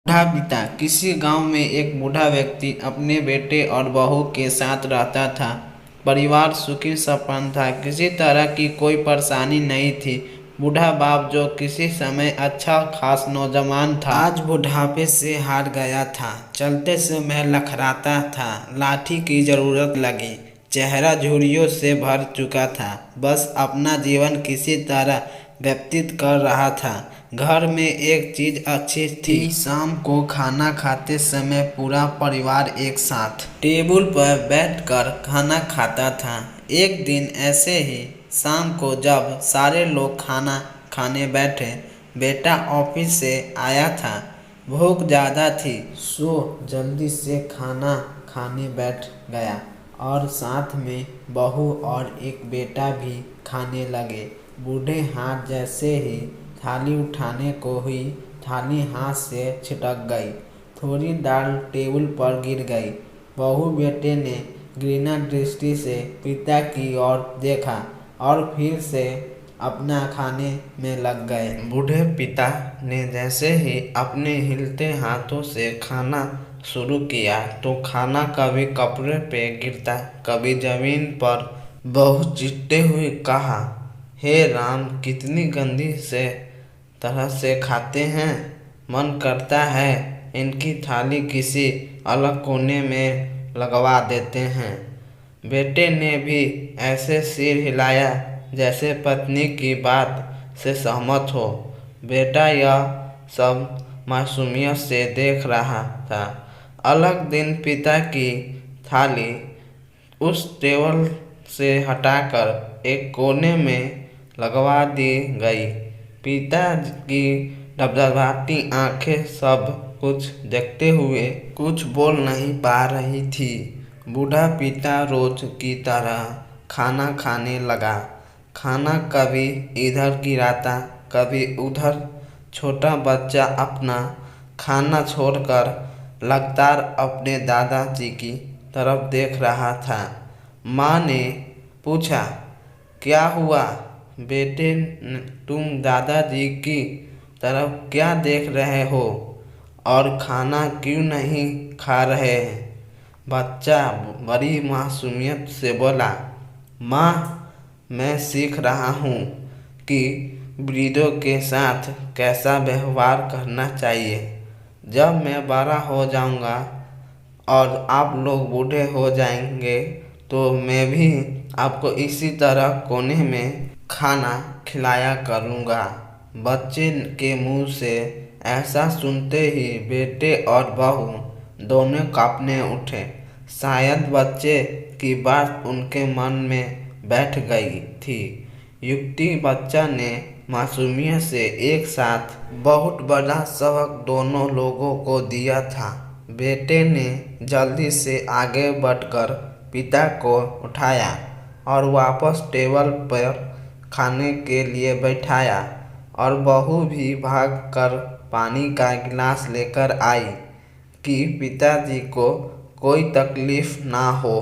बूढ़ा पिता। किसी गांव में एक बूढ़ा व्यक्ति अपने बेटे और बहू के साथ रहता था। परिवार सुखी संपन्न था, किसी तरह की कोई परेशानी नहीं थी। बूढ़ा बाप, जो किसी समय अच्छा खास नौजवान था, आज बुढ़ापे से हार गया था। चलते समय लखराता था, लाठी की जरूरत लगी, चेहरा झुर्रियों से भर चुका था, बस अपना जीवन किसी तरह व्यतीत कर रहा था। घर में एक चीज अच्छी थी, शाम को खाना खाते समय पूरा परिवार एक साथ टेबल पर बैठकर खाना खाता था। एक दिन ऐसे ही शाम को जब सारे लोग खाना खाने बैठे, बेटा ऑफिस से आया था। भूख ज़्यादा थी, सो जल्दी से खाना खाने बैठ गया और साथ में बहू और एक बेटा भी खाने लगे। बूढ़े हाथ जैसे ही थाली उठाने को हुई, थाली हाथ से छिटक गई। थोड़ी दाल टेबल पर गिर गई। बहू बेटे ने घृणा दृष्टि से पिता की ओर देखा और फिर से अपना खाने में लग गए। बूढ़े पिता ने जैसे ही अपने हिलते हाथों से खाना शुरू किया तो खाना कभी कपड़े पे गिरता, कभी जमीन पर। बहू चीखते हुए कहा, हे राम, कितनी गंदी से तरह से खाते हैं। मन करता है इनकी थाली किसी अलग कोने में लगवा देते हैं। बेटे ने भी ऐसे सिर हिलाया जैसे पत्नी की बात से सहमत हो। बेटा यह सब मासूमियत से देख रहा था। अलग दिन पिता की थाली उस टेबल से हटाकर एक कोने में लगवा दी गई। पिता की धबधबाती आंखें सब कुछ देखते हुए कुछ बोल नहीं पा रही थी। बूढ़ा पिता रोज की तरह खाना खाने लगा। खाना कभी इधर गिराता, कभी उधर। छोटा बच्चा अपना खाना छोड़कर लगातार अपने दादाजी की तरफ देख रहा था। माँ ने पूछा, क्या हुआ बेटे, तुम दादाजी की तरफ क्या देख रहे हो और खाना क्यों नहीं खा रहे हैं? बच्चा बड़ी मासूमियत से बोला, माँ, मैं सीख रहा हूँ कि वृद्धों के साथ कैसा व्यवहार करना चाहिए। जब मैं बड़ा हो जाऊँगा और आप लोग बूढ़े हो जाएंगे तो मैं भी आपको इसी तरह कोने में खाना खिलाया करूँगा। बच्चे के मुंह से ऐसा सुनते ही बेटे और बहू दोनों कांपने उठे। शायद बच्चे की बात उनके मन में बैठ गई थी। युक्ति बच्चा ने मासूमियत से एक साथ बहुत बड़ा सबक दोनों लोगों को दिया था। बेटे ने जल्दी से आगे बढ़कर पिता को उठाया और वापस टेबल पर खाने के लिए बैठाया और बहू भी भागकर पानी का गिलास लेकर आई कि पिताजी को कोई तकलीफ ना हो।